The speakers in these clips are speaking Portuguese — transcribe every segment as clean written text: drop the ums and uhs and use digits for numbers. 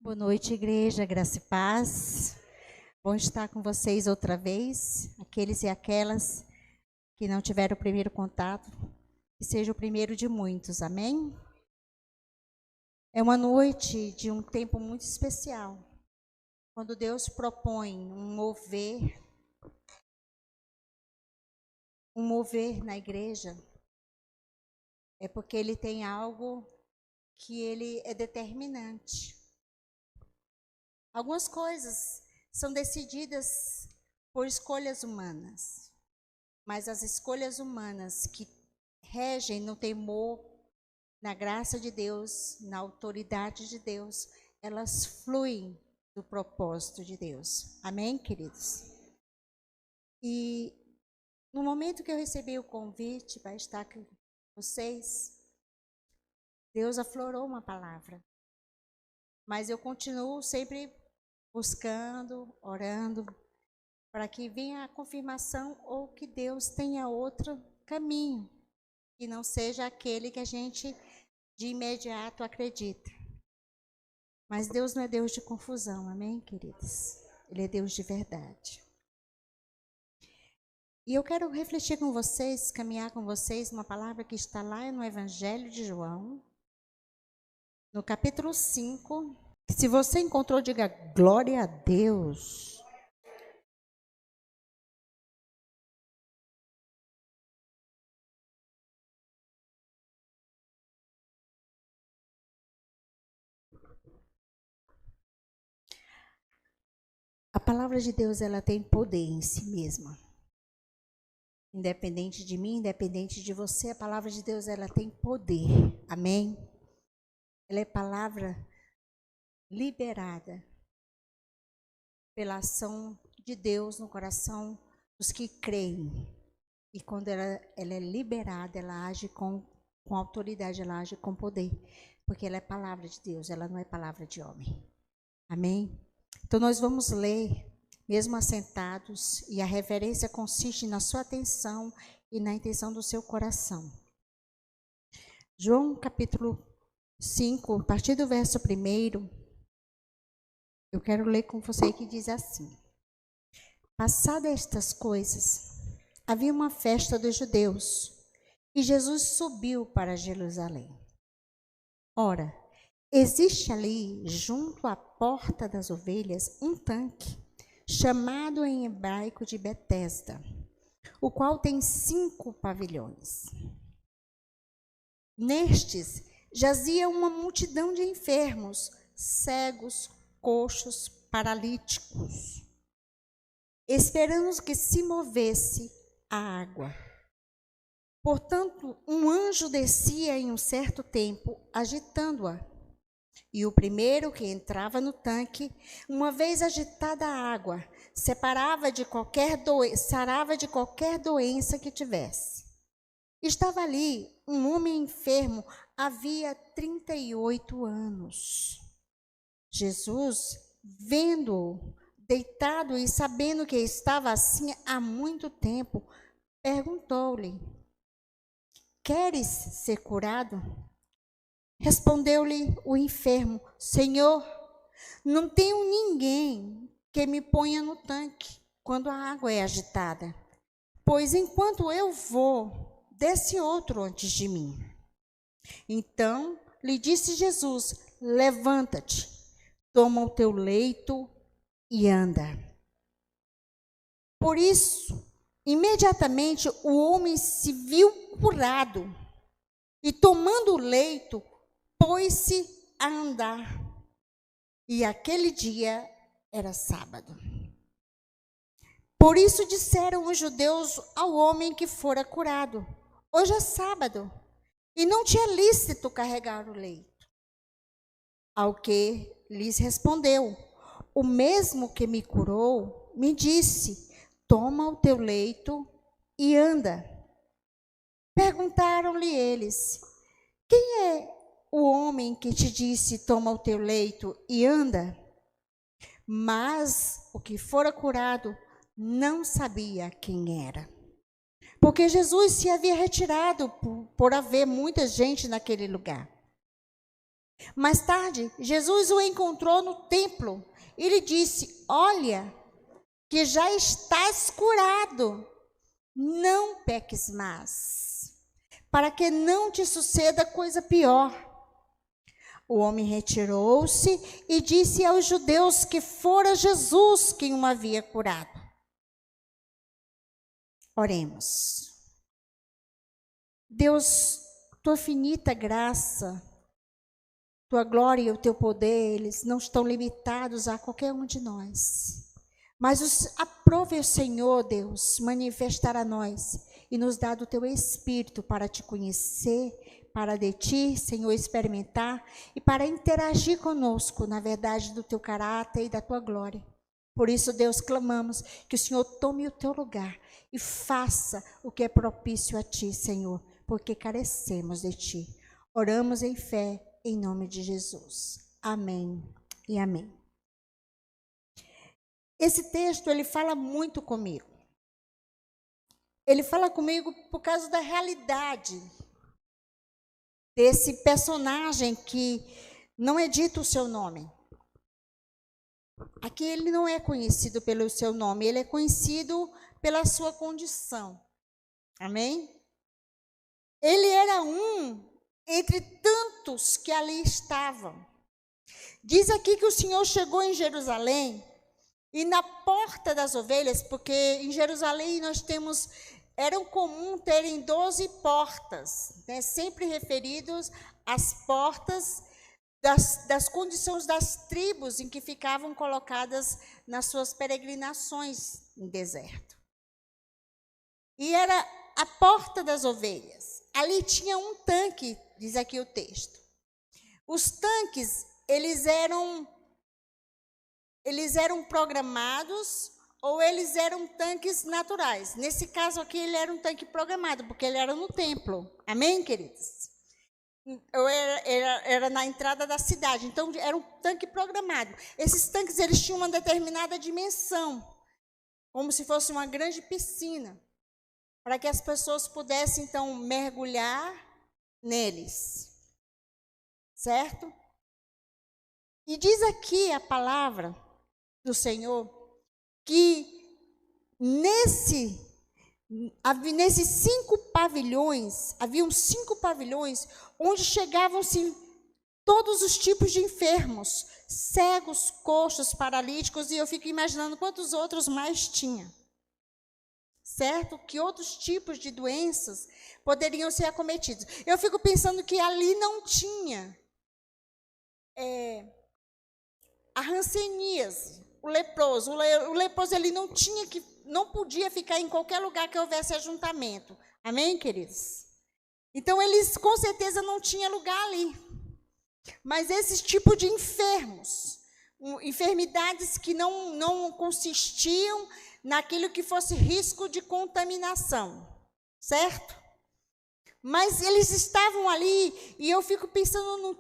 Boa noite, igreja, graça e paz. Bom estar com vocês outra vez, aqueles e aquelas que não tiveram o primeiro contato, que seja o primeiro de muitos, amém? É uma noite de um tempo muito especial, quando Deus propõe um mover na igreja, é porque Ele tem algo que Ele é determinante. Algumas coisas são decididas por escolhas humanas, mas as escolhas humanas que regem no temor, na graça de Deus, na autoridade de Deus, elas fluem do propósito de Deus. Amém, queridos? E no momento que eu recebi o convite para estar com vocês, Deus aflorou uma palavra. Mas eu continuo sempre buscando, orando, para que venha a confirmação ou que Deus tenha outro caminho, que não seja aquele que a gente de imediato acredita. Mas Deus não é Deus de confusão, amém, queridos? Ele é Deus de verdade. E eu quero refletir com vocês, caminhar com vocês, uma palavra que está lá no Evangelho de João, no capítulo 5. Se você encontrou, diga glória a Deus. A palavra de Deus, ela tem poder em si mesma. Independente de mim, independente de você, a palavra de Deus, ela tem poder. Amém? Ela é palavra liberada pela ação de Deus no coração dos que creem. E quando ela é liberada, ela age com autoridade, ela age com poder. Porque ela é palavra de Deus, ela não é palavra de homem. Amém? Então nós vamos ler, mesmo assentados, e a reverência consiste na sua atenção e na intenção do seu coração. João capítulo 5, a partir do verso 1, eu quero ler com você que diz assim: passadas estas coisas, havia uma festa dos judeus, e Jesus subiu para Jerusalém. Ora, existe ali, junto à porta das ovelhas, um tanque, chamado em hebraico de Betesda, o qual tem 5 pavilhões. Nestes jazia uma multidão de enfermos, cegos, coxos, paralíticos, esperando que se movesse a água. Portanto, um anjo descia em um certo tempo, agitando-a. E o primeiro que entrava no tanque, uma vez agitada a água, sarava de qualquer doença que tivesse. Estava ali um homem enfermo, havia 38 anos. Jesus, vendo-o deitado e sabendo que estava assim há muito tempo, perguntou-lhe: queres ser curado? Respondeu-lhe o enfermo: Senhor, não tenho ninguém que me ponha no tanque quando a água é agitada, pois enquanto eu vou, desce outro antes de mim. Então lhe disse Jesus: levanta-te, toma o teu leito e anda. Por isso, imediatamente o homem se viu curado e, tomando o leito, pôs-se a andar. E aquele dia era sábado. Por isso disseram os judeus ao homem que fora curado: hoje é sábado, e não te é lícito carregar o leito. Ao que lhes respondeu: o mesmo que me curou me disse: toma o teu leito e anda. Perguntaram-lhe eles: quem é o homem que te disse: toma o teu leito e anda? Mas o que fora curado não sabia quem era, porque Jesus se havia retirado por haver muita gente naquele lugar. Mais tarde, Jesus o encontrou no templo e lhe disse: olha, que já estás curado, não peques mais, para que não te suceda coisa pior. O homem retirou-se e disse aos judeus que fora Jesus quem o havia curado. Oremos. Deus, tua infinita graça, tua glória e o teu poder, eles não estão limitados a qualquer um de nós. Mas aprove o Senhor, Deus, manifestar a nós e nos dar do teu Espírito para te conhecer, para de ti, Senhor, experimentar e para interagir conosco na verdade do teu caráter e da tua glória. Por isso, Deus, clamamos que o Senhor tome o teu lugar e faça o que é propício a ti, Senhor, porque carecemos de ti. Oramos em fé, em nome de Jesus. Amém e amém. Esse texto, ele fala muito comigo. Ele fala comigo por causa da realidade desse personagem que não é dito o seu nome. Aqui ele não é conhecido pelo seu nome, ele é conhecido pela sua condição. Amém? Ele era um entre tantos que ali estavam. Diz aqui que o Senhor chegou em Jerusalém e na porta das ovelhas, porque em Jerusalém eram comum terem 12 portas, né, sempre referidos às portas das condições das tribos em que ficavam colocadas nas suas peregrinações em deserto. E era a porta das ovelhas. Ali tinha um tanque, diz aqui o texto. Os tanques, eles eram programados ou eles eram tanques naturais. Nesse caso aqui, ele era um tanque programado, porque ele era no templo. Amém, queridos? Era na entrada da cidade, então era um tanque programado. Esses tanques, eles tinham uma determinada dimensão, como se fosse uma grande piscina, para que as pessoas pudessem, então, mergulhar neles. Certo? E diz aqui a palavra do Senhor que nesses 5 pavilhões, haviam 5 pavilhões onde chegavam-se todos os tipos de enfermos, cegos, coxos, paralíticos, e eu fico imaginando quantos outros mais tinha. Certo? Que outros tipos de doenças poderiam ser acometidos. Eu fico pensando que ali não tinha a hanseníase, o leproso. O leproso ele não podia ficar em qualquer lugar que houvesse ajuntamento. Amém, queridos? Então, eles com certeza não tinham lugar ali. Mas esses tipos de enfermos, enfermidades que não consistiam naquilo que fosse risco de contaminação, certo? Mas eles estavam ali e eu fico pensando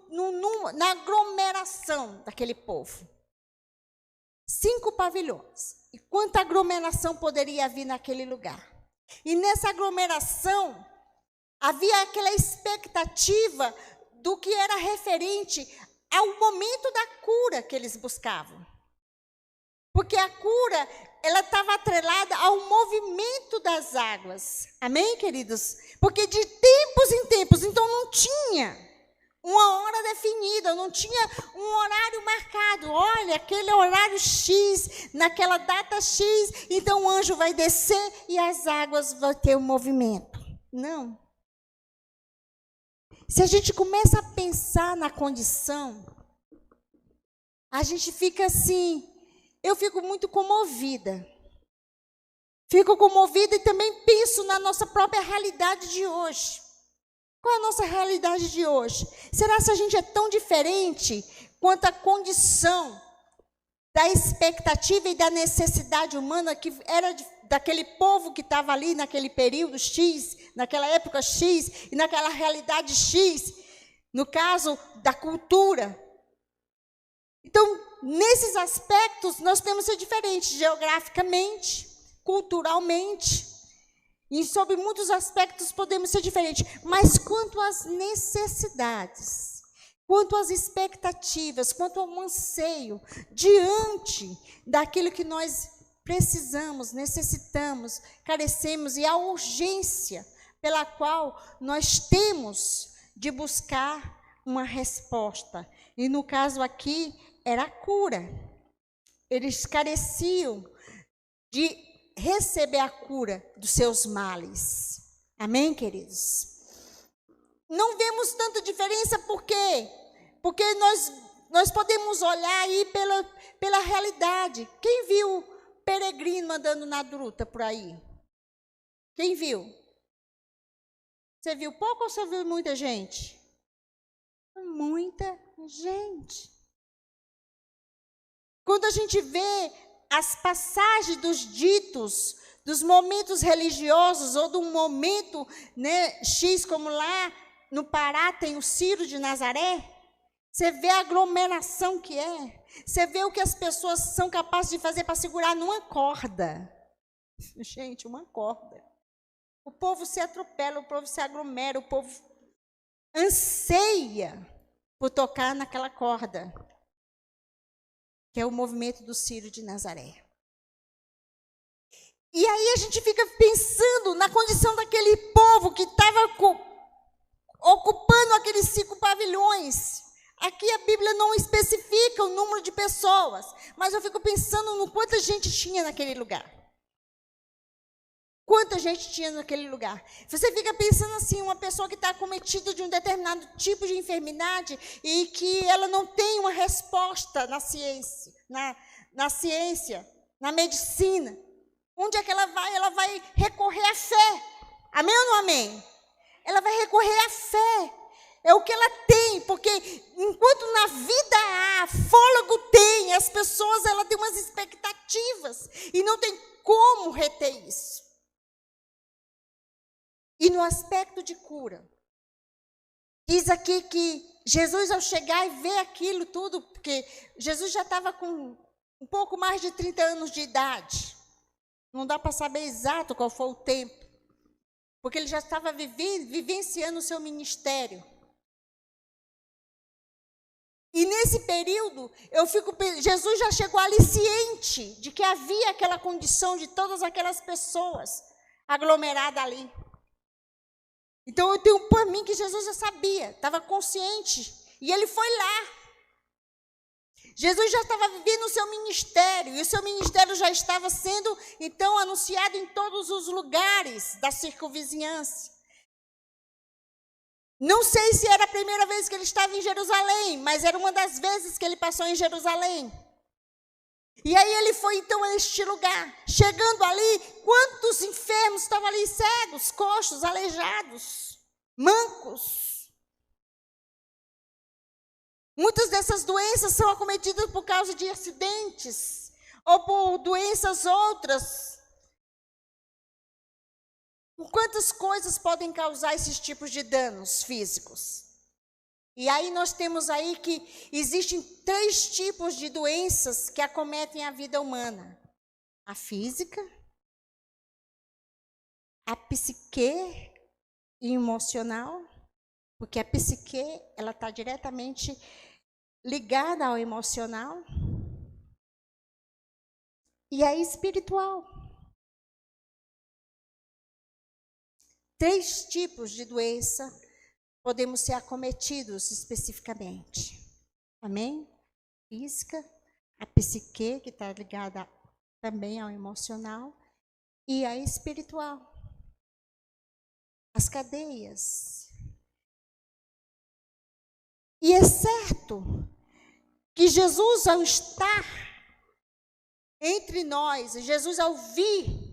na aglomeração daquele povo. 5 pavilhões. E quanta aglomeração poderia haver naquele lugar? E nessa aglomeração, havia aquela expectativa do que era referente ao momento da cura que eles buscavam. Porque a cura, ela estava atrelada ao movimento das águas. Amém, queridos? Porque de tempos em tempos, então não tinha uma hora definida, não tinha um horário marcado. Olha, aquele horário X, naquela data X, então o anjo vai descer e as águas vão ter um movimento. Não. Se a gente começa a pensar na condição, a gente fica assim, eu fico muito comovida. Fico comovida e também penso na nossa própria realidade de hoje. Qual é a nossa realidade de hoje? Será que a gente é tão diferente quanto a condição da expectativa e da necessidade humana que era daquele povo que estava ali naquele período X, naquela época X, e naquela realidade X, no caso da cultura? Então, nesses aspectos, nós temos que ser diferentes geograficamente, culturalmente, e sobre muitos aspectos podemos ser diferentes. Mas quanto às necessidades, quanto às expectativas, quanto ao anseio, diante daquilo que nós precisamos, necessitamos, carecemos, e a urgência pela qual nós temos de buscar uma resposta. E no caso aqui, era a cura. Eles careciam de receber a cura dos seus males. Amém, queridos? Não vemos tanta diferença, por quê? Porque nós podemos olhar aí pela realidade. Quem viu peregrino andando na gruta por aí? Quem viu? Você viu pouco ou você viu muita gente? Muita gente. Quando a gente vê as passagens dos ditos, dos momentos religiosos, ou de um momento, né, X, como lá no Pará tem o Ciro de Nazaré, você vê a aglomeração que é, você vê o que as pessoas são capazes de fazer para segurar numa corda. Gente, uma corda. O povo se atropela, o povo se aglomera, o povo anseia por tocar naquela corda, que é o movimento do Ciro de Nazaré. E aí a gente fica pensando na condição daquele povo que estava ocupando aqueles 5 pavilhões. Aqui a Bíblia não especifica o número de pessoas, mas eu fico pensando no quanta gente tinha naquele lugar. Quanta gente tinha naquele lugar. Você fica pensando assim, uma pessoa que está acometida de um determinado tipo de enfermidade e que ela não tem uma resposta na ciência, na medicina. Onde é que ela vai? Ela vai recorrer à fé. Amém ou não amém? Ela vai recorrer à fé. É o que ela tem, porque enquanto na vida há, fôlego tem, as pessoas ela têm umas expectativas e não tem como reter isso. E no aspecto de cura, diz aqui que Jesus, ao chegar e ver aquilo tudo, porque Jesus já estava com um pouco mais de 30 anos de idade, não dá para saber exato qual foi o tempo, porque ele já estava vivenciando o seu ministério. E nesse período, Jesus já chegou ali ciente de que havia aquela condição de todas aquelas pessoas aglomeradas ali. Então, eu tenho por mim que Jesus já sabia, estava consciente, e ele foi lá. Jesus já estava vivendo o seu ministério, e o seu ministério já estava sendo, então, anunciado em todos os lugares da circunvizinhança. Não sei se era a primeira vez que ele estava em Jerusalém, mas era uma das vezes que ele passou em Jerusalém. E aí ele foi então a este lugar. Chegando ali, quantos enfermos estavam ali? Cegos, coxos, aleijados, mancos. Muitas dessas doenças são acometidas por causa de acidentes ou por doenças outras. Quantas coisas podem causar esses tipos de danos físicos? E aí nós temos aí que existem 3 tipos de doenças que acometem a vida humana. A física, a psique e emocional, porque a psique ela está diretamente ligada ao emocional, e a espiritual. 3 tipos de doença podemos ser acometidos especificamente. Amém? Física, a psique, que está ligada também ao emocional, e a espiritual. As cadeias. E é certo que Jesus, ao estar entre nós, Jesus, ao vir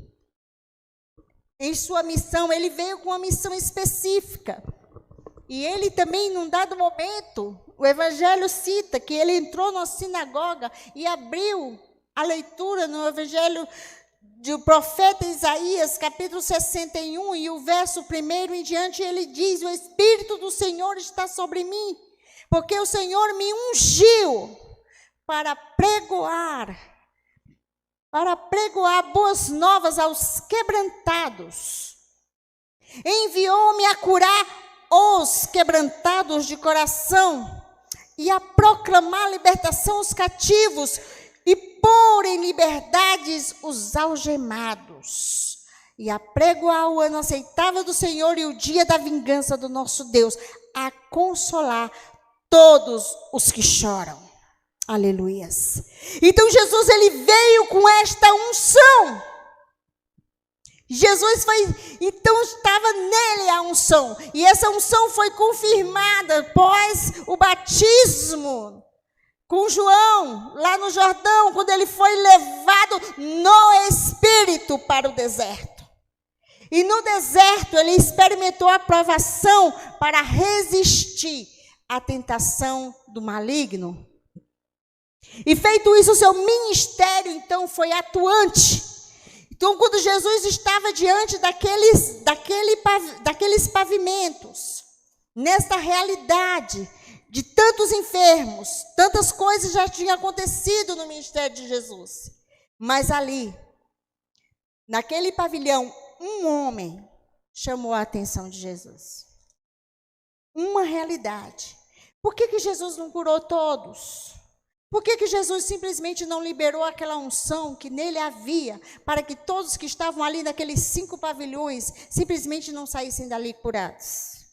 em sua missão, ele veio com uma missão específica. E ele também, num dado momento, o Evangelho cita que ele entrou na sinagoga e abriu a leitura no Evangelho do profeta Isaías, capítulo 61, e o verso 1 em diante, ele diz: o Espírito do Senhor está sobre mim, porque o Senhor me ungiu para pregoar boas novas aos quebrantados. Enviou-me a curar os quebrantados de coração, e a proclamar a libertação aos cativos e pôr em liberdades os algemados, e a pregoar o ano aceitável do Senhor e o dia da vingança do nosso Deus, a consolar todos os que choram. Aleluias. Então Jesus, ele veio com esta unção. Jesus então estava nele a unção, e essa unção foi confirmada após o batismo com João, lá no Jordão, quando ele foi levado no Espírito para o deserto. E no deserto ele experimentou a provação para resistir à tentação do maligno. E feito isso, o seu ministério então foi atuante. Então, quando Jesus estava diante daqueles pavimentos, nesta realidade de tantos enfermos, tantas coisas já tinham acontecido no ministério de Jesus. Mas ali, naquele pavilhão, um homem chamou a atenção de Jesus. Uma realidade. Por que Jesus não curou todos? Por que Jesus simplesmente não liberou aquela unção que nele havia, para que todos que estavam ali naqueles 5 pavilhões simplesmente não saíssem dali curados?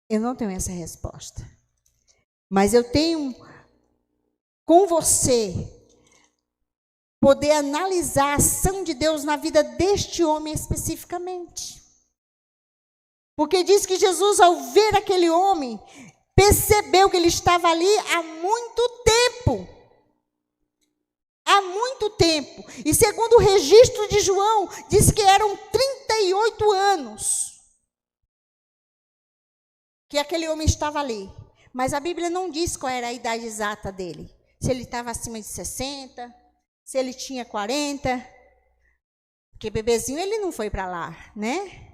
Eu não tenho essa resposta. Mas eu tenho com você poder analisar a ação de Deus na vida deste homem especificamente. Porque diz que Jesus, ao ver aquele homem, percebeu que ele estava ali há muito tempo. Há muito tempo. E segundo o registro de João, diz que eram 38 anos que aquele homem estava ali. Mas a Bíblia não diz qual era a idade exata dele. Se ele estava acima de 60, se ele tinha 40. Porque bebezinho ele não foi para lá, né?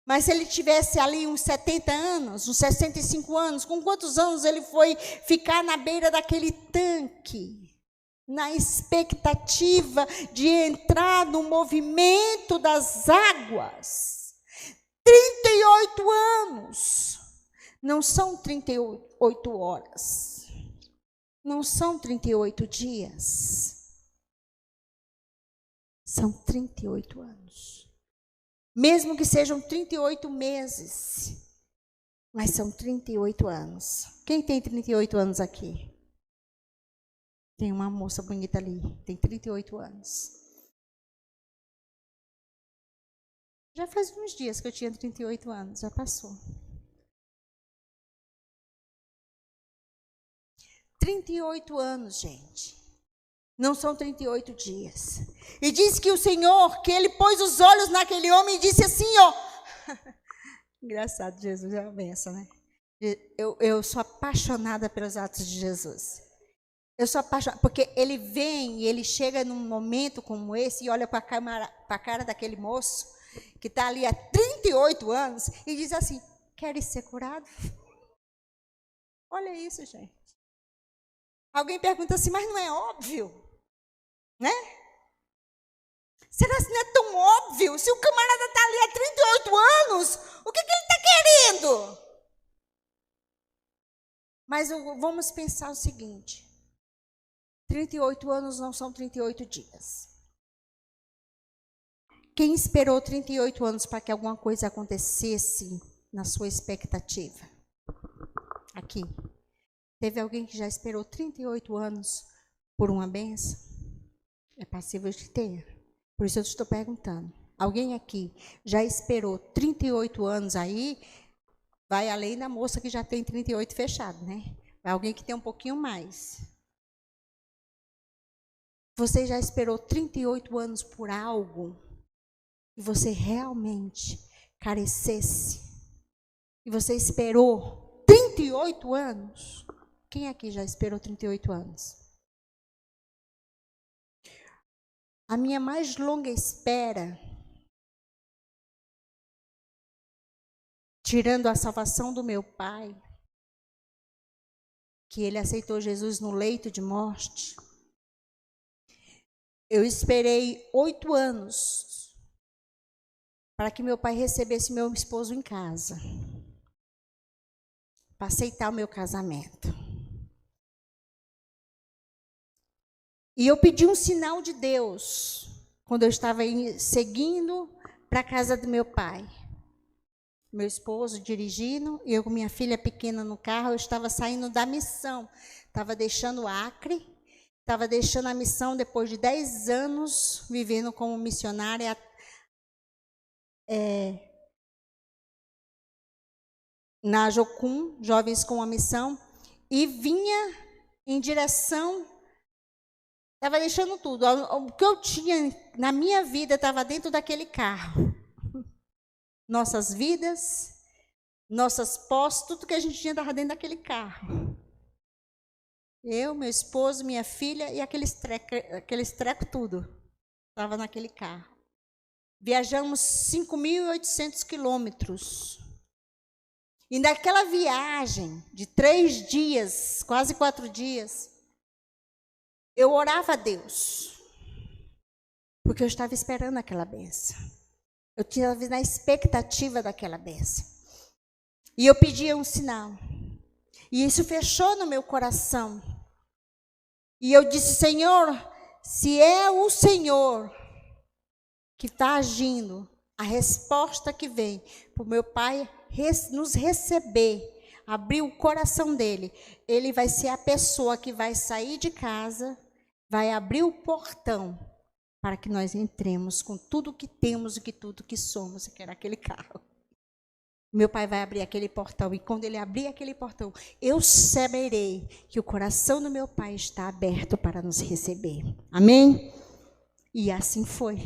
Mas se ele tivesse ali uns 70 anos, uns 65 anos, com quantos anos ele foi ficar na beira daquele tanque? Na expectativa de entrar no movimento das águas. 38 anos. Não são 38 horas. Não são 38 dias. São 38 anos. Mesmo que sejam 38 meses. Mas são 38 anos. Quem tem 38 anos aqui? Tem uma moça bonita ali. Tem 38 anos. Já faz uns dias que eu tinha 38 anos. Já passou. 38 anos, gente. Não são 38 dias. E diz que o Senhor, que ele pôs os olhos naquele homem e disse assim, ó. Engraçado, Jesus é uma benção, né? Eu sou apaixonada pelos atos de Jesus. Eu sou apaixonada, porque ele vem e ele chega num momento como esse e olha para a cara daquele moço, que está ali há 38 anos, e diz assim, queres ser curado? Olha isso, gente. Alguém pergunta assim, mas não é óbvio? Né? Será que não é tão óbvio? Se o camarada está ali há 38 anos, o que ele está querendo? Mas vamos pensar o seguinte, 38 anos não são 38 dias. Quem esperou 38 anos para que alguma coisa acontecesse na sua expectativa? Aqui. Teve alguém que já esperou 38 anos por uma bênção? É passível de ter. Por isso eu estou perguntando. Alguém aqui já esperou 38 anos aí? Vai além da moça que já tem 38 fechado, né? Vai alguém que tem um pouquinho mais. Você já esperou 38 anos por algo e você realmente carecesse? E você esperou 38 anos? Quem aqui já esperou 38 anos? A minha mais longa espera, tirando a salvação do meu pai, que ele aceitou Jesus no leito de morte, eu esperei 8 anos para que meu pai recebesse meu esposo em casa. para aceitar o meu casamento. E eu pedi um sinal de Deus quando eu estava seguindo para a casa do meu pai. Meu esposo dirigindo, eu com minha filha pequena no carro, eu estava saindo da missão. Estava deixando o Acre, estava deixando a missão depois de 10 anos, vivendo como missionária na Jocum, Jovens com a Missão, e vinha em direção, estava deixando tudo. O que eu tinha na minha vida estava dentro daquele carro. Nossas vidas, nossas posses, tudo que a gente tinha estava dentro daquele carro. Eu, meu esposo, minha filha e aqueles trecos tudo. Estava naquele carro. Viajamos 5.800 quilômetros. E naquela viagem de 3 dias, quase 4 dias, eu orava a Deus. Porque eu estava esperando aquela bênção. Eu tinha na expectativa daquela bênção. E eu pedia um sinal. E isso fechou no meu coração. E eu disse, Senhor, se é o Senhor que está agindo, a resposta que vem para o meu pai nos receber, abrir o coração dele, ele vai ser a pessoa que vai sair de casa, vai abrir o portão para que nós entremos com tudo que temos e tudo que somos, que era aquele carro. Meu pai vai abrir aquele portão, e quando ele abrir aquele portão, eu saberei que o coração do meu pai está aberto para nos receber. Amém? E assim foi.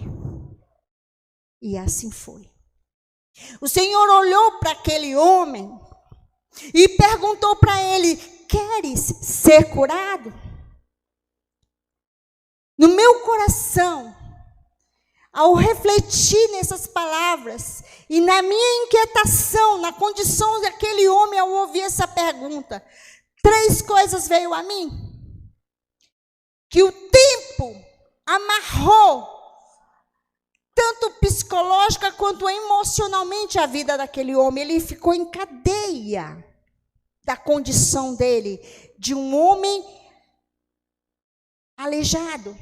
E assim foi. O Senhor olhou para aquele homem e perguntou para ele, queres ser curado? No meu coração, ao refletir nessas palavras e na minha inquietação, na condição daquele homem ao ouvir essa pergunta, 3 coisas veio a mim. Que o tempo amarrou, tanto psicológica quanto emocionalmente, a vida daquele homem. Ele ficou em cadeia da condição dele, de um homem aleijado,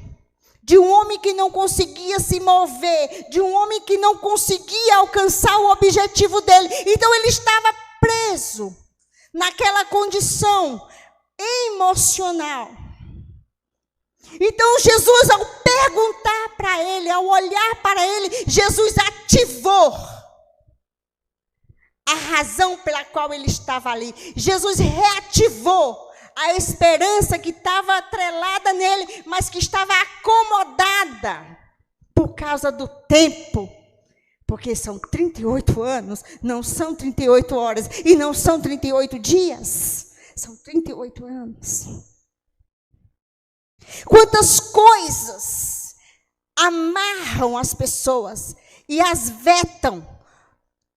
de um homem que não conseguia se mover, de um homem que não conseguia alcançar o objetivo dele. Então ele estava preso naquela condição emocional. Então Jesus, ao perguntar para ele, ao olhar para ele, Jesus ativou a razão pela qual ele estava ali. Jesus reativou a esperança que estava atrelada nele, mas que estava acomodada por causa do tempo. Porque são 38 anos, não são 38 horas, e não são 38 dias, são 38 anos. Quantas coisas amarram as pessoas e as vetam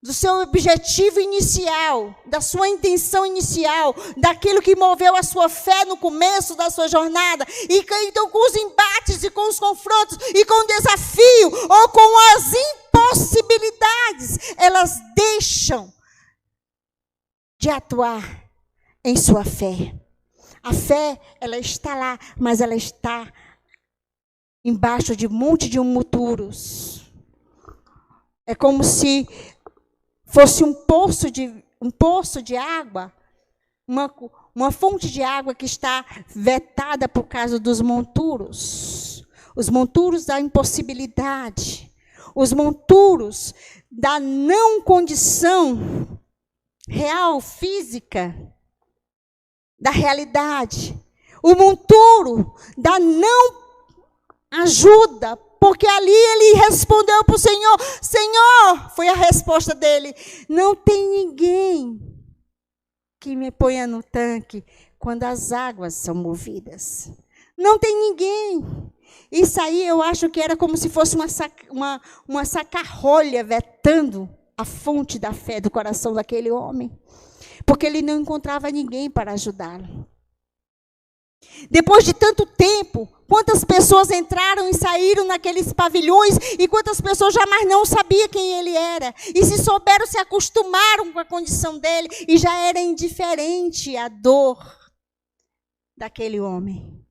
do seu objetivo inicial, da sua intenção inicial, daquilo que moveu a sua fé no começo da sua jornada, e então com os embates e com os confrontos, e com o desafio, ou com as impossibilidades, elas deixam de atuar em sua fé. A fé, ela está lá, mas ela está embaixo de um monte de muturos. É como se fosse um poço de água, uma fonte de água que está vetada por causa dos monturos. Os monturos da impossibilidade. Os monturos da não condição real, física, da realidade. O monturo da não ajuda, porque ali ele respondeu para o Senhor, Senhor, foi a resposta dele, não tem ninguém que me ponha no tanque quando as águas são movidas. Não tem ninguém. Isso aí eu acho que era como se fosse uma sacarrolha vetando a fonte da fé do coração daquele homem. Porque ele não encontrava ninguém para ajudá-lo. Depois de tanto tempo, quantas pessoas entraram e saíram naqueles pavilhões e quantas pessoas jamais não sabiam quem ele era. E se souberam, se acostumaram com a condição dele e já era indiferente à dor daquele homem.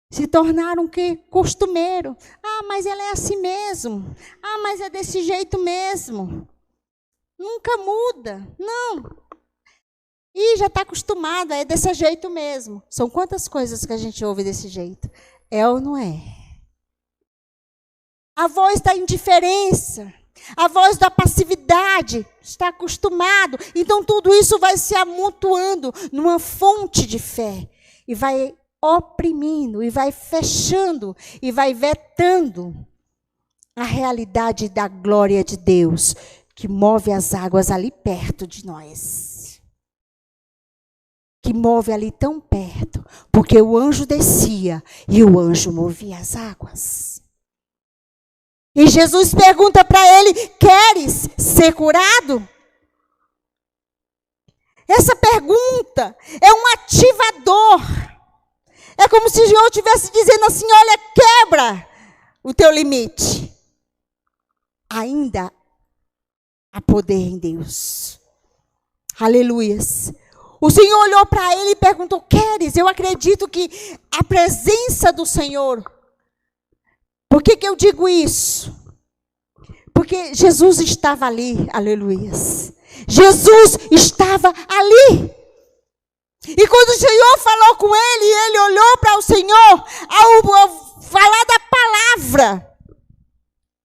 Se tornaram o quê? Costumeiro. Ah, mas ela é assim mesmo. Ah, mas é desse jeito mesmo. Nunca muda. Não. E já está acostumado, é desse jeito mesmo. São quantas coisas que a gente ouve desse jeito? É ou não é? A voz da indiferença, a voz da passividade, está acostumado. Então tudo isso vai se amontoando numa fonte de fé. E vai oprimindo, e vai fechando, e vai vetando a realidade da glória de Deus, que move as águas ali perto de nós. Que move ali tão perto, porque o anjo descia e o anjo movia as águas. E Jesus pergunta para ele: queres ser curado? Essa pergunta é um ativador. É como se o Senhor estivesse dizendo assim: olha, quebra o teu limite. Ainda há poder em Deus. Aleluias. O Senhor olhou para ele e perguntou: queres? Eu acredito que a presença do Senhor. Por que eu digo isso? Porque Jesus estava ali, aleluias. Jesus estava ali. E quando o Senhor falou com ele, ele olhou para o Senhor, ao falar da palavra: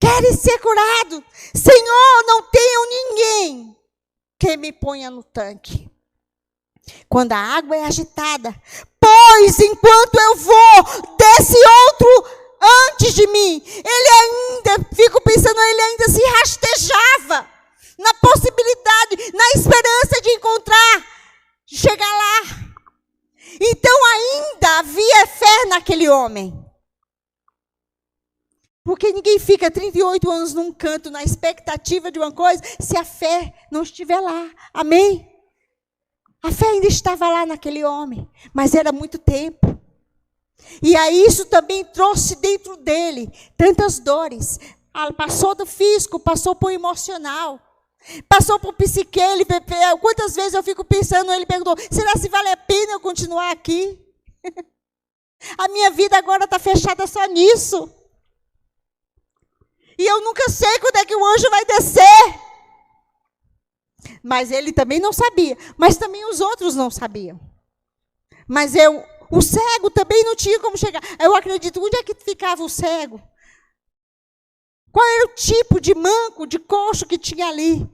queres ser curado? Senhor, não tenho ninguém que me ponha no tanque quando a água é agitada. Pois enquanto eu vou, desce outro antes de mim. Ele ainda, fico pensando, ele ainda se rastejava na possibilidade, na esperança de encontrar, de chegar lá. Então ainda havia fé naquele homem. Porque ninguém fica 38 anos num canto na expectativa de uma coisa se a fé não estiver lá. Amém? A fé ainda estava lá naquele homem, mas era muito tempo. E aí isso também trouxe dentro dele tantas dores. Passou do físico, passou por emocional, passou por psique. Quantas vezes eu fico pensando, ele perguntou: será se vale a pena eu continuar aqui? A minha vida agora está fechada só nisso. E eu nunca sei quando é que o anjo vai descer. Mas ele também não sabia. Mas também os outros não sabiam. Mas o cego também não tinha como chegar. Eu acredito, onde é que ficava o cego? Qual era o tipo de manco, de coxo que tinha ali?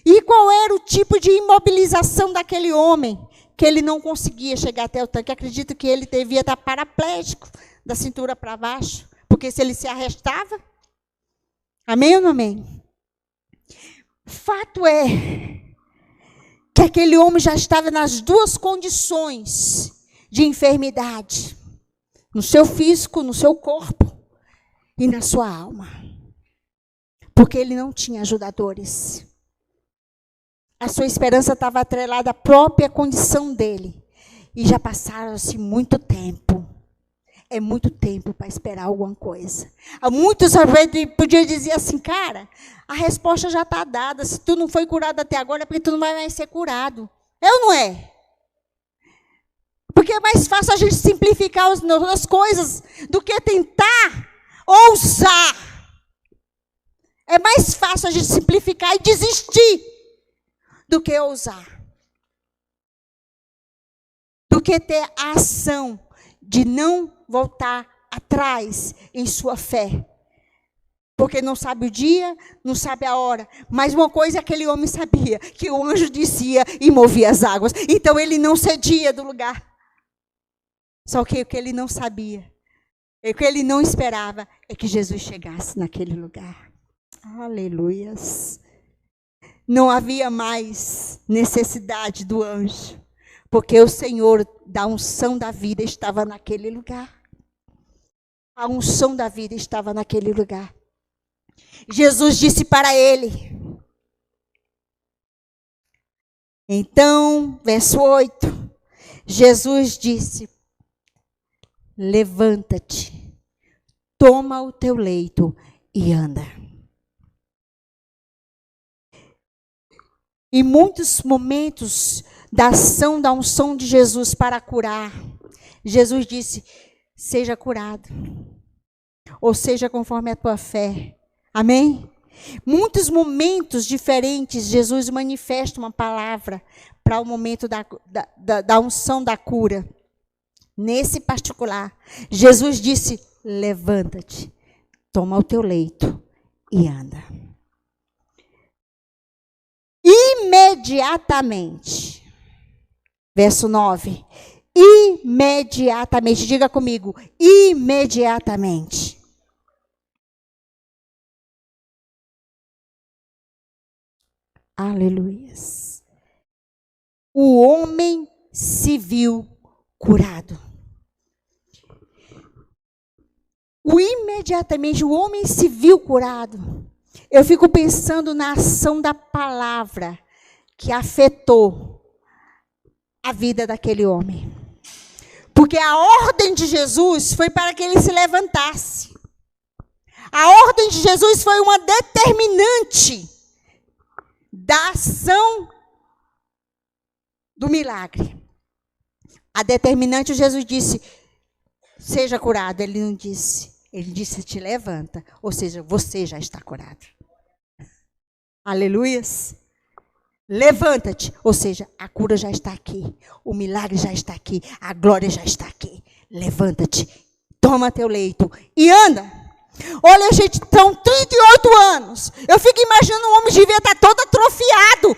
E qual era o tipo de imobilização daquele homem? Que ele não conseguia chegar até o tanque. Acredito que ele devia estar paraplégico, da cintura para baixo. Porque se ele se arrastava... Amém ou não amém? Fato é que aquele homem já estava nas duas condições de enfermidade. No seu físico, no seu corpo e na sua alma. Porque ele não tinha ajudadores. A sua esperança estava atrelada à própria condição dele. E já passaram-se muito tempo. É muito tempo para esperar alguma coisa. Há muitos podiam dizer assim: cara, a resposta já está dada. Se tu não foi curado até agora, é porque tu não vai mais ser curado. É ou não é? Porque é mais fácil a gente simplificar as coisas do que tentar ousar. É mais fácil a gente simplificar e desistir do que ousar. Do que ter a ação de não voltar atrás em sua fé. Porque não sabe o dia, não sabe a hora. Mas uma coisa aquele homem sabia, que o anjo descia e movia as águas. Então ele não cedia do lugar. Só que o que ele não sabia, o que ele não esperava, é que Jesus chegasse naquele lugar. Aleluias. Não havia mais necessidade do anjo. Porque o Senhor da unção da vida estava naquele lugar. A unção da vida estava naquele lugar. Jesus disse para ele. Então, verso 8. Jesus disse levanta-te, toma o teu leito e anda. Em muitos momentos da ação, da unção de Jesus para curar, Jesus disse, seja curado, ou seja conforme a tua fé. Amém? Muitos momentos diferentes, Jesus manifesta uma palavra para o momento da unção da cura. Nesse particular, Jesus disse, levanta-te, toma o teu leito e anda. Imediatamente. Verso 9. Imediatamente. Diga comigo. Imediatamente. Aleluias. O homem se viu curado. Imediatamente o homem se viu curado. Eu fico pensando na ação da palavra que afetou a vida daquele homem. Porque a ordem de Jesus foi para que ele se levantasse. A ordem de Jesus foi uma determinante da ação do milagre. A determinante, Jesus disse, seja curado. Ele não disse. Ele disse, te levanta. Ou seja, você já está curado. Aleluias. Levanta-te. Ou seja, a cura já está aqui. O milagre já está aqui. A glória já está aqui. Levanta-te. Toma teu leito e anda. Olha, gente, estão 38 anos. Eu fico imaginando o homem devia estar todo atrofiado.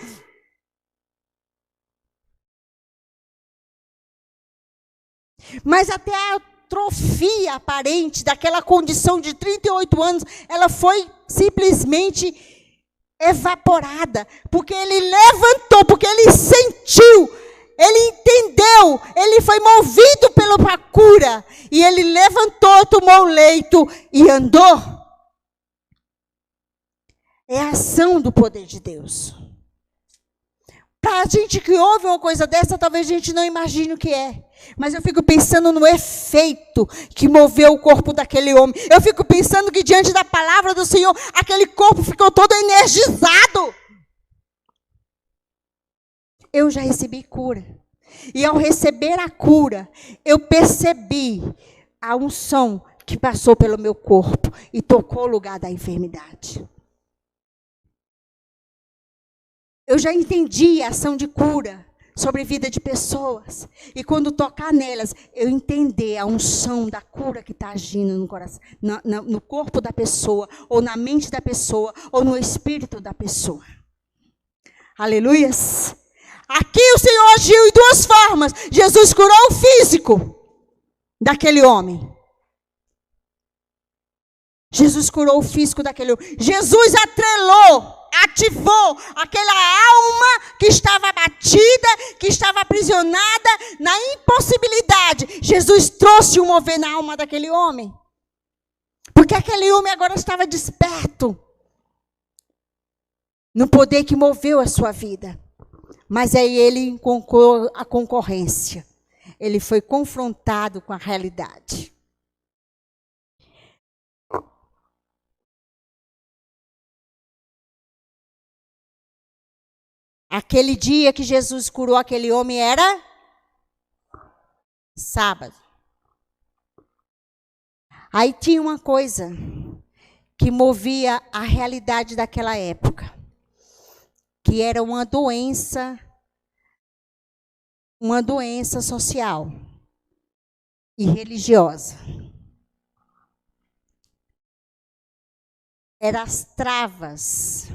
Mas até a atrofia aparente daquela condição de 38 anos, ela foi simplesmente evaporada. Porque ele levantou, porque ele sentiu, ele entendeu, ele foi movido pela cura. E ele levantou, tomou o leito e andou. É a ação do poder de Deus. Para a gente que ouve uma coisa dessa, talvez a gente não imagine o que é. Mas eu fico pensando no efeito que moveu o corpo daquele homem. Eu fico pensando que diante da palavra do Senhor, aquele corpo ficou todo energizado. Eu já recebi cura. E ao receber a cura, eu percebi a unção que passou pelo meu corpo e tocou o lugar da enfermidade. Eu já entendi a ação de cura sobre a vida de pessoas. E quando tocar nelas, eu entender a unção da cura que está agindo no coração, no corpo da pessoa, ou na mente da pessoa, ou no espírito da pessoa. Aleluias. Aqui o Senhor agiu em duas formas. Jesus curou o físico daquele homem. Jesus curou o físico daquele homem. Jesus ativou aquela alma que estava abatida, que estava aprisionada na impossibilidade. Jesus trouxe um mover na alma daquele homem. Porque aquele homem agora estava desperto no poder que moveu a sua vida. Mas aí ele encontrou a concorrência. Ele foi confrontado com a realidade. Aquele dia que Jesus curou aquele homem era sábado. Aí tinha uma coisa que movia a realidade daquela época, que era uma doença social e religiosa. Eram as travas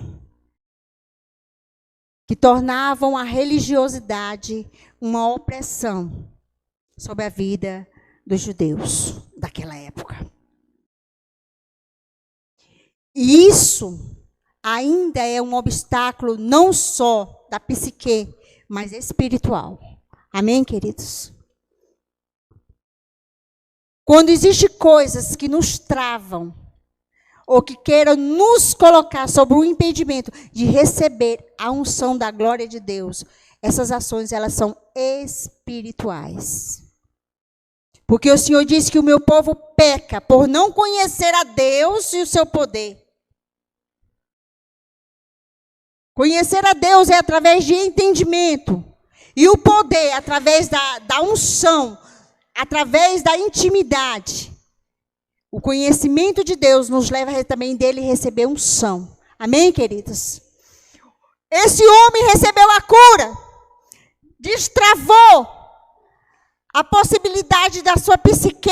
que tornavam a religiosidade uma opressão sobre a vida dos judeus daquela época. E isso ainda é um obstáculo não só da psique, mas espiritual. Amém, queridos? Quando existem coisas que nos travam, ou que queiram nos colocar sobre o impedimento de receber a unção da glória de Deus, essas ações, elas são espirituais. Porque o Senhor disse que o meu povo peca por não conhecer a Deus e o seu poder. Conhecer a Deus é através de entendimento. E o poder, através da unção, através da intimidade. O conhecimento de Deus nos leva também dele receber unção. Amém, queridos? Esse homem recebeu a cura. Destravou a possibilidade da sua psique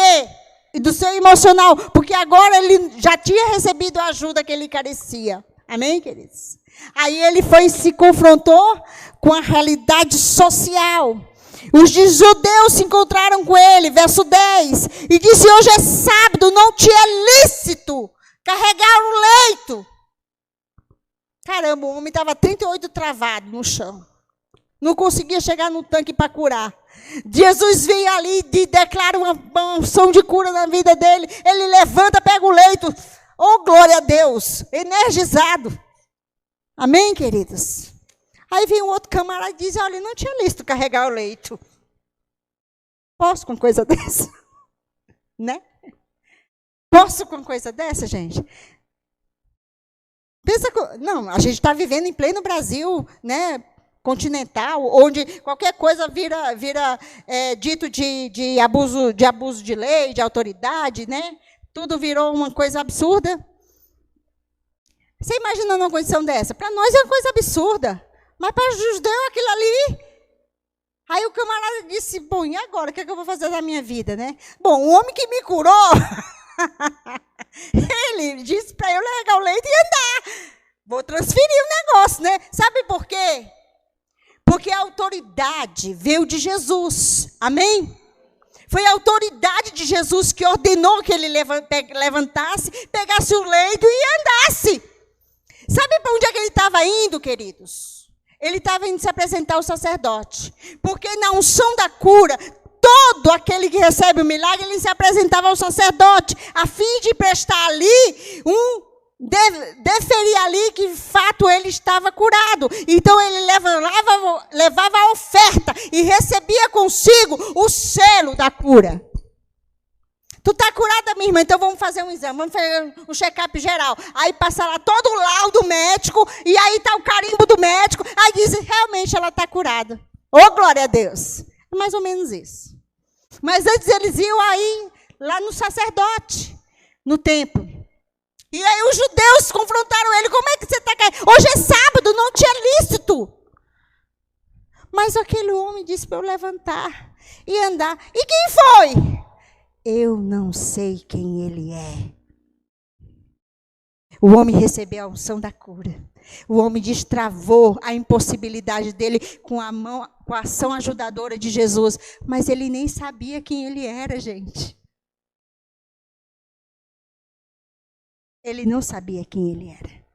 e do seu emocional. Porque agora ele já tinha recebido a ajuda que ele carecia. Amém, queridos? Aí ele se confrontou com a realidade social. Os judeus se encontraram com ele, verso 10, e disse: hoje é sábado, não te é lícito carregar o leito. Caramba, o homem estava 38 travado no chão. Não conseguia chegar no tanque para curar. Jesus vem ali e declara uma unção de cura na vida dele. Ele levanta, pega o leito. Oh, glória a Deus, energizado. Amém, queridos? Aí vem um outro camarada e diz: olha, não tinha lícito carregar o leito. Posso com coisa dessa? Né? Posso com coisa dessa, gente? Pensa, não, a gente está vivendo em pleno Brasil, né, continental, onde qualquer coisa vira dito de abuso de lei, de autoridade, né? Tudo virou uma coisa absurda. Você imagina uma condição dessa? Para nós é uma coisa absurda. Mas para os judeus, aquilo ali. Aí o camarada disse: bom, e agora? O que é que eu vou fazer da minha vida, né? Bom, o homem que me curou, ele disse para eu largar o leito e andar. Vou transferir o negócio, né? Sabe por quê? Porque a autoridade veio de Jesus. Amém? Foi a autoridade de Jesus que ordenou que ele levantasse, pegasse o leito e andasse. Sabe para onde é que ele estava indo, queridos? Ele estava indo se apresentar ao sacerdote. Porque na unção da cura, todo aquele que recebe o milagre, ele se apresentava ao sacerdote, a fim de prestar ali deferir ali que de fato ele estava curado. Então ele levava a oferta e recebia consigo o selo da cura. Tu está curada, minha irmã, então vamos fazer um exame, vamos fazer um check-up geral. Aí passa lá todo o laudo médico, e aí está o carimbo do médico, aí diz: realmente ela está curada. Ô, glória a Deus. É mais ou menos isso. Mas antes eles iam aí, lá no sacerdote, no templo. E aí os judeus confrontaram ele: como é que você está caindo? Hoje é sábado, não te é lícito. Mas aquele homem disse para eu levantar e andar. E quem foi? Eu não sei quem ele é. O homem recebeu a unção da cura. O homem destravou a impossibilidade dele com a ação ajudadora de Jesus. Mas ele nem sabia quem ele era, gente. Ele não sabia quem ele era.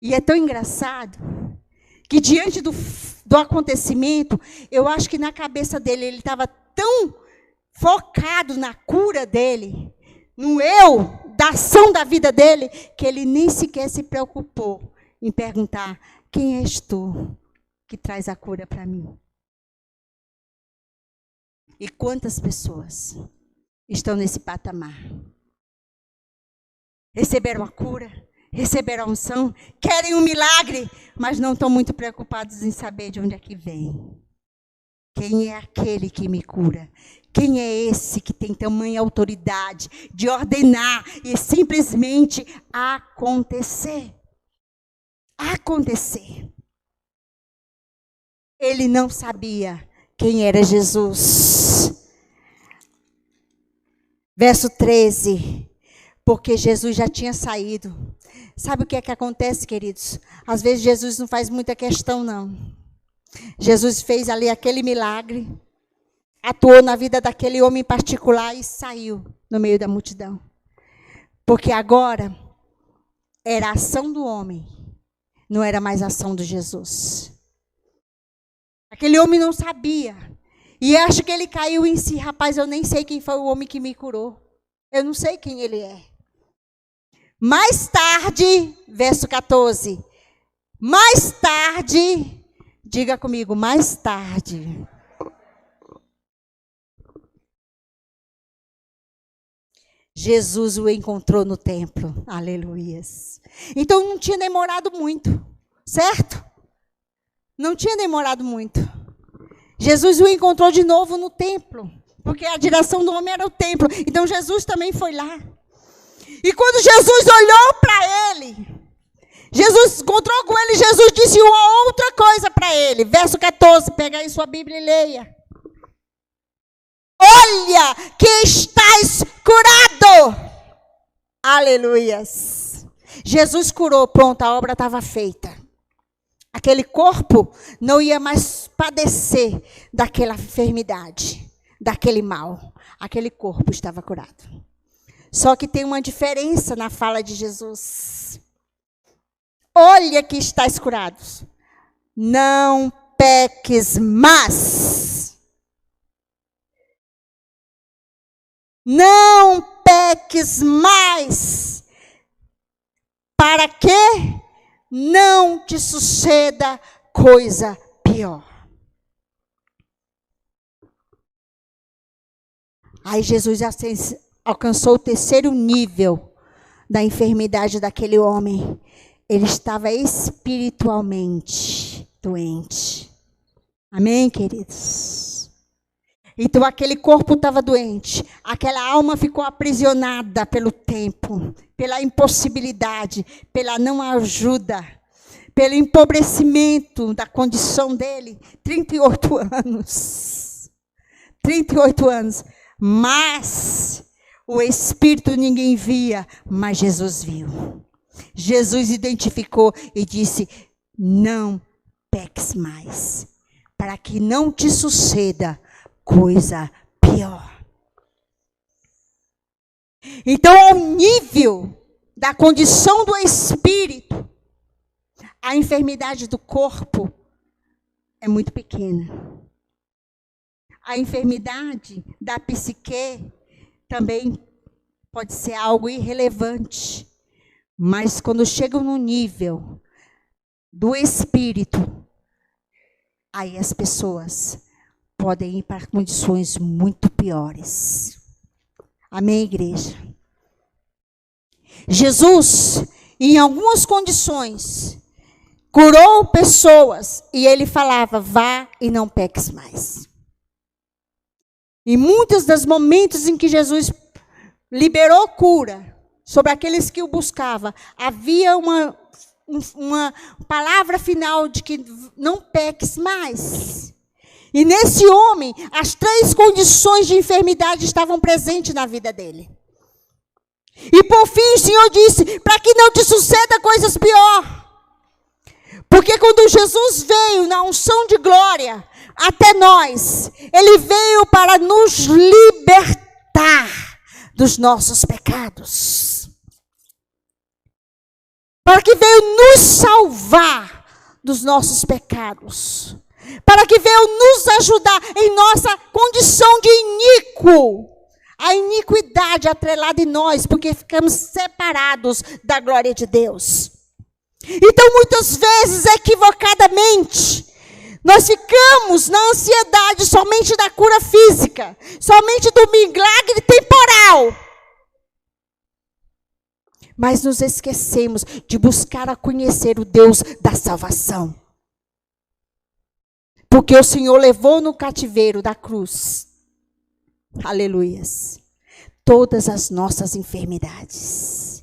E é tão engraçado que diante do acontecimento, eu acho que na cabeça dele ele estava tão focado na cura dele, no eu, da ação da vida dele, que ele nem sequer se preocupou em perguntar: quem és tu que traz a cura para mim? E quantas pessoas estão nesse patamar? Receberam a cura, receberam a unção, querem um milagre, mas não estão muito preocupados em saber de onde é que vem. Quem é aquele que me cura? Quem é esse que tem tamanha autoridade de ordenar e simplesmente acontecer? Acontecer. Ele não sabia quem era Jesus. Verso 13. Porque Jesus já tinha saído. Sabe o que é que acontece, queridos? Às vezes Jesus não faz muita questão, não. Jesus fez ali aquele milagre, atuou na vida daquele homem em particular e saiu no meio da multidão. Porque agora era a ação do homem, não era mais a ação de Jesus. Aquele homem não sabia. E acho que ele caiu em si: rapaz, eu nem sei quem foi o homem que me curou. Eu não sei quem ele é. Mais tarde, verso 14. Mais tarde, diga comigo, mais tarde. Jesus o encontrou no templo. Aleluias. Então não tinha demorado muito, certo? Não tinha demorado muito. Jesus o encontrou de novo no templo, porque a direção do homem era o templo. Então Jesus também foi lá. E quando Jesus olhou para ele, Jesus encontrou com ele, Jesus disse uma outra coisa para ele. Verso 14, pega aí sua Bíblia e leia. Olha que estás curado. Aleluias. Jesus curou, pronto, a obra estava feita. Aquele corpo não ia mais padecer daquela enfermidade, daquele mal. Aquele corpo estava curado. Só que tem uma diferença na fala de Jesus. Olha que estás curado. Não peques mais. Não peques mais. Para que não te suceda coisa pior. Aí Jesus alcançou o terceiro nível da enfermidade daquele homem. Ele estava espiritualmente doente. Amém, queridos? Então aquele corpo estava doente. Aquela alma ficou aprisionada pelo tempo, pela impossibilidade, pela não ajuda, pelo empobrecimento da condição dele. 38 anos. 38 anos. Mas o Espírito ninguém via, mas Jesus viu. Jesus identificou e disse, não peques mais, para que não te suceda coisa pior. Então, ao nível da condição do Espírito, a enfermidade do corpo é muito pequena. A enfermidade da psique também pode ser algo irrelevante. Mas quando chegam no nível do Espírito, aí as pessoas podem ir para condições muito piores. Amém, igreja? Jesus, em algumas condições, curou pessoas e ele falava, vá e não peques mais. Em muitos dos momentos em que Jesus liberou cura sobre aqueles que o buscavam, havia uma palavra final de que não peques mais. E nesse homem, as 3 condições de enfermidade estavam presentes na vida dele. E por fim o Senhor disse, para que não te suceda coisas pior. Porque quando Jesus veio na unção de glória até nós, Ele veio para nos libertar dos nossos pecados. Para que veio nos salvar dos nossos pecados. Para que veio nos ajudar em nossa condição de iníquo. A iniquidade atrelada em nós, porque ficamos separados da glória de Deus. Então, muitas vezes, equivocadamente, nós ficamos na ansiedade somente da cura física, somente do milagre temporal. Mas nos esquecemos de buscar a conhecer o Deus da salvação. Porque o Senhor levou no cativeiro da cruz, aleluias, todas as nossas enfermidades.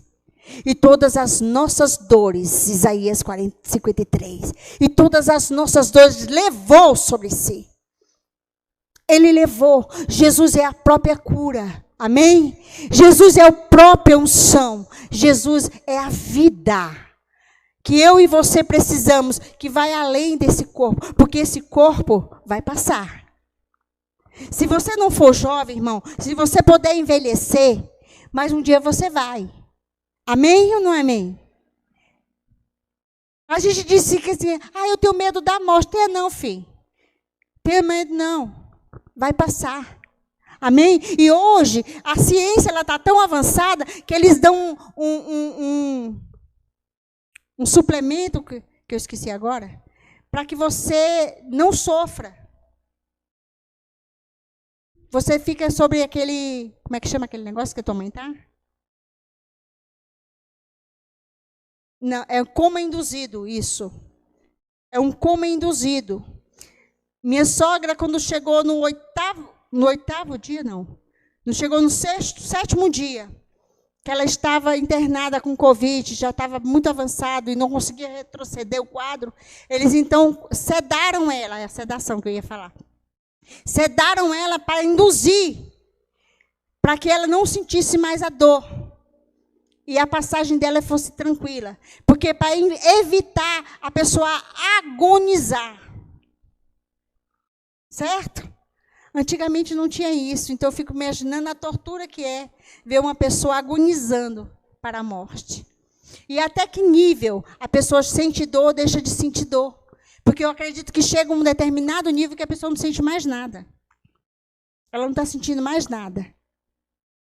E todas as nossas dores, Isaías 53, e todas as nossas dores levou sobre si. Ele levou. Jesus é a própria cura. Amém? Jesus é a própria unção. Jesus é a vida que eu e você precisamos, que vai além desse corpo, porque esse corpo vai passar. Se você não for jovem, irmão, se você puder envelhecer, mas um dia você vai. Amém ou não é amém? A gente disse que assim, eu tenho medo da morte. Tenha não, filho. Tenha medo não. Vai passar. Amém? E hoje, a ciência está tão avançada que eles dão um suplemento, que eu esqueci agora, para que você não sofra. você fica sobre aquele, como é que chama aquele negócio que a tua mãe tá? Não, é coma induzido, isso. É um coma induzido. Minha sogra, quando chegou no oitavo dia, não chegou no sétimo dia, que ela estava internada com Covid, já estava muito avançado e não conseguia retroceder o quadro, eles então sedaram ela, é a sedação que eu ia falar. Sedaram ela para induzir, para que ela não sentisse mais a dor. E a passagem dela fosse tranquila. Porque para evitar a pessoa agonizar. Certo? Antigamente não tinha isso. Então eu fico imaginando a tortura que é ver uma pessoa agonizando para a morte. E até que nível a pessoa sente dor ou deixa de sentir dor. Porque eu acredito que chega um determinado nível que a pessoa não sente mais nada. Ela não está sentindo mais nada.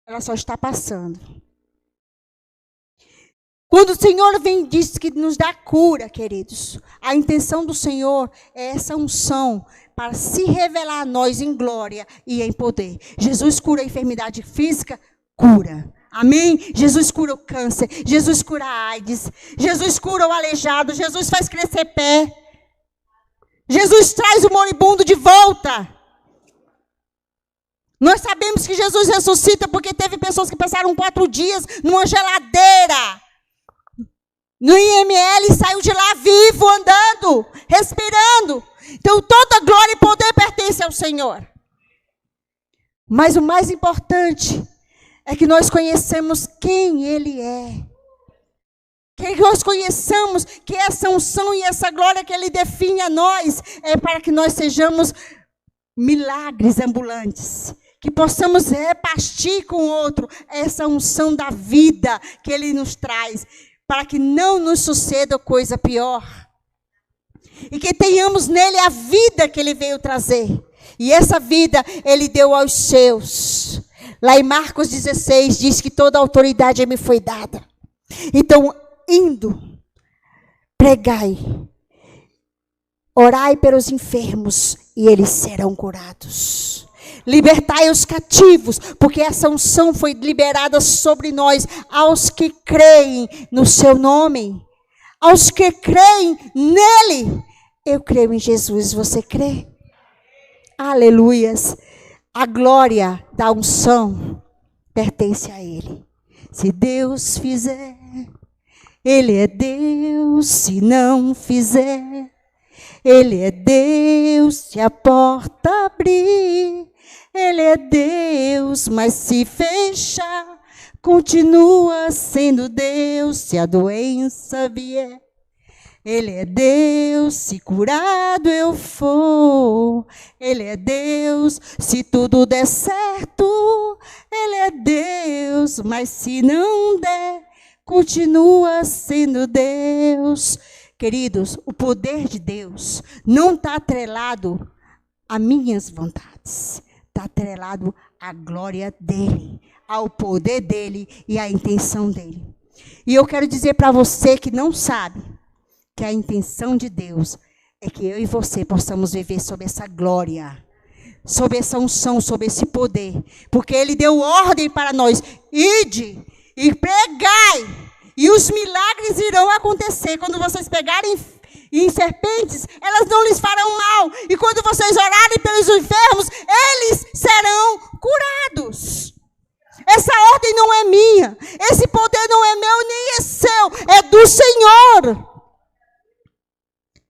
Ela só está passando. Quando o Senhor vem e diz que nos dá cura, queridos, a intenção do Senhor é essa unção para se revelar a nós em glória e em poder. Jesus cura a enfermidade física, cura. Amém? Jesus cura o câncer, Jesus cura a AIDS, Jesus cura o aleijado, Jesus faz crescer pé. Jesus traz o moribundo de volta. Nós sabemos que Jesus ressuscita porque teve pessoas que passaram 4 dias numa geladeira. No IML, saiu de lá vivo, andando, respirando. Então, toda glória e poder pertence ao Senhor. Mas o mais importante é que nós conhecemos quem Ele é. Que nós conheçamos que essa unção e essa glória que Ele define a nós é para que nós sejamos milagres ambulantes. Que possamos repartir com o outro essa unção da vida que Ele nos traz. Para que não nos suceda coisa pior. E que tenhamos nele a vida que ele veio trazer. E essa vida ele deu aos seus. Lá em Marcos 16 diz que toda a autoridade me foi dada. Então, indo, pregai, orai pelos enfermos e eles serão curados. Libertai os cativos, porque essa unção foi liberada sobre nós, aos que creem no seu nome, aos que creem nele. Eu creio em Jesus, você crê? Aleluias. A glória da unção pertence a ele. Se Deus fizer, ele é Deus. Se não fizer, ele é Deus. Se a porta abrir, ele é Deus, mas se fechar, continua sendo Deus. Se a doença vier, ele é Deus. Se curado eu for, ele é Deus. Se tudo der certo, ele é Deus, mas se não der, continua sendo Deus. Queridos, o poder de Deus não está atrelado a minhas vontades. Está atrelado à glória dele, ao poder dele e à intenção dele. E eu quero dizer para você que não sabe, que a intenção de Deus é que eu e você possamos viver sob essa glória, sob essa unção, sob esse poder. Porque ele deu ordem para nós, ide e pregai, e os milagres irão acontecer. Quando vocês pegarem em serpentes, elas não lhes farão mal. E quando vocês orarem pelos enfermos, eles serão curados. Essa ordem não é minha. Esse poder não é meu nem é seu. É do Senhor.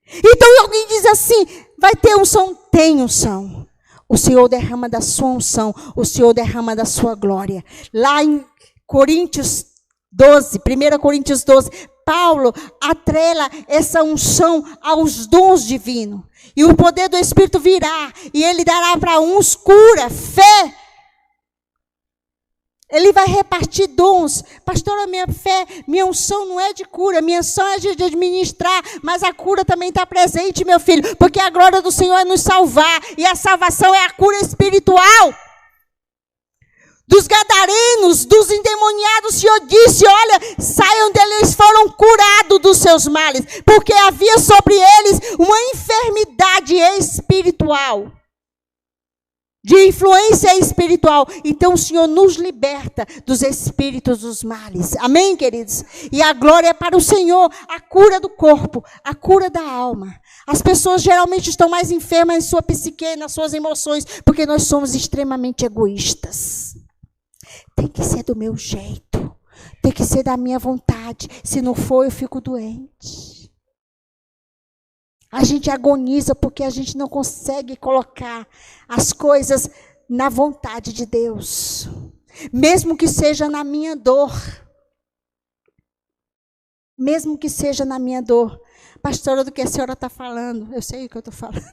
Então alguém diz assim, vai ter unção? Tem unção. O Senhor derrama da sua unção. O Senhor derrama da sua glória. Lá em Coríntios 12, 1 Coríntios 12, Paulo atrela essa unção aos dons divinos. E o poder do Espírito virá. E ele dará para uns cura, fé. Ele vai repartir dons. Pastora, minha fé, minha unção não é de cura. Minha unção é de administrar. Mas a cura também está presente, meu filho. Porque a glória do Senhor é nos salvar. E a salvação é a cura espiritual. Dos gadarenos, dos endemoniados, o Senhor disse, olha, saiam deles, eles foram curados dos seus males, porque havia sobre eles uma enfermidade espiritual. de influência espiritual. Então o Senhor nos liberta dos espíritos dos males. Amém, queridos? E a glória é para o Senhor, a cura do corpo, a cura da alma. As pessoas geralmente estão mais enfermas em sua psique, nas suas emoções, porque nós somos extremamente egoístas. Tem que ser do meu jeito, tem que ser da minha vontade. Se não for, eu fico doente. A gente agoniza porque a gente não consegue colocar as coisas na vontade de Deus. Mesmo que seja na minha dor. Mesmo que seja na minha dor. Pastora, do que a senhora está falando? Eu sei o que eu estou falando.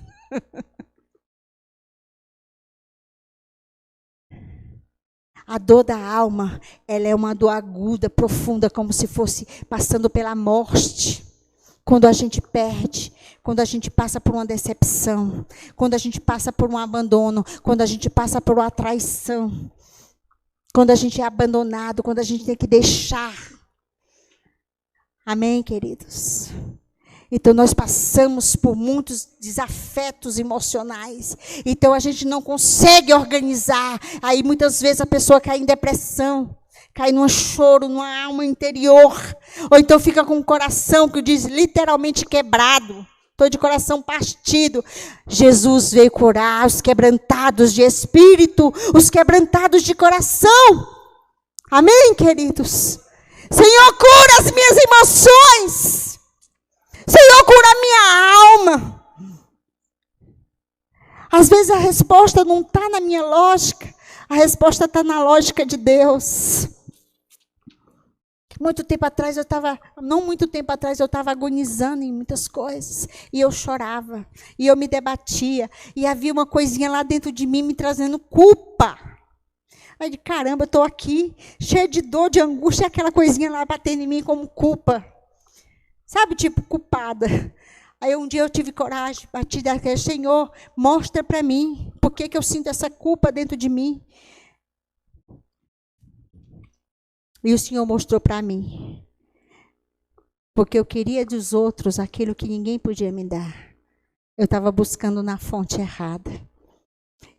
A dor da alma, ela é uma dor aguda, profunda, como se fosse passando pela morte. Quando a gente perde, quando a gente passa por uma decepção, quando a gente passa por um abandono, quando a gente passa por uma traição, quando a gente é abandonado, quando a gente tem que deixar. Amém, queridos? Então, nós passamos por muitos desafetos emocionais. Então, a gente não consegue organizar. Aí, muitas vezes, a pessoa cai em depressão. Cai num choro, numa alma interior. Ou então fica com o coração, que diz literalmente quebrado. Estou de coração partido. Jesus veio curar os quebrantados de espírito, os quebrantados de coração. Amém, queridos? Senhor, cura as minhas emoções. Senhor, cura a minha alma. Às vezes a resposta não está na minha lógica. A resposta está na lógica de Deus. Muito tempo atrás não muito tempo atrás eu estava agonizando em muitas coisas. E eu chorava, e eu me debatia. E havia uma coisinha lá dentro de mim me trazendo culpa. Aí de caramba, eu estou aqui, cheia de dor, de angústia, e aquela coisinha lá batendo em mim como culpa. Sabe, tipo, culpada. Aí um dia eu tive coragem, bati daquele, Senhor, mostra para mim, por que eu sinto essa culpa dentro de mim? E o Senhor mostrou para mim. Porque eu queria dos outros aquilo que ninguém podia me dar. Eu estava buscando na fonte errada.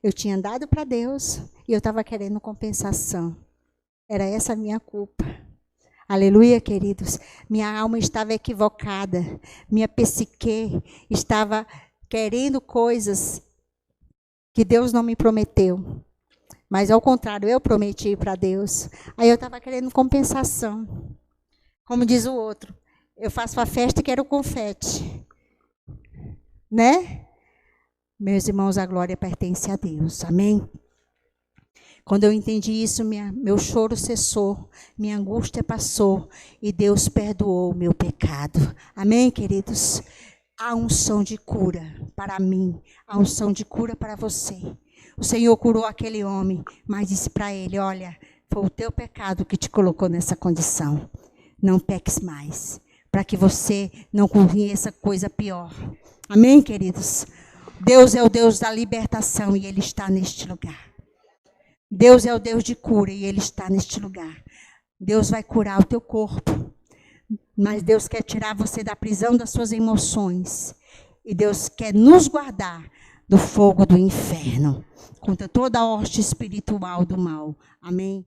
Eu tinha dado para Deus e eu estava querendo compensação. Era essa a minha culpa. Aleluia, queridos. Minha alma estava equivocada. Minha psique estava querendo coisas que Deus não me prometeu. Mas, ao contrário, eu prometi para Deus. Aí eu estava querendo compensação. Como diz o outro, eu faço a festa e quero confete. Né? Meus irmãos, a glória pertence a Deus. Amém? Quando eu entendi isso, meu choro cessou, minha angústia passou e Deus perdoou o meu pecado. Amém, queridos? Há unção de cura para mim, há unção de cura para você. O Senhor curou aquele homem, mas disse para ele, olha, foi o teu pecado que te colocou nessa condição. Não peques mais, para que você não conheça coisa pior. Amém, queridos? Deus é o Deus da libertação e Ele está neste lugar. Deus é o Deus de cura e Ele está neste lugar. Deus vai curar o teu corpo, mas Deus quer tirar você da prisão das suas emoções. E Deus quer nos guardar do fogo do inferno, contra toda a hoste espiritual do mal. Amém?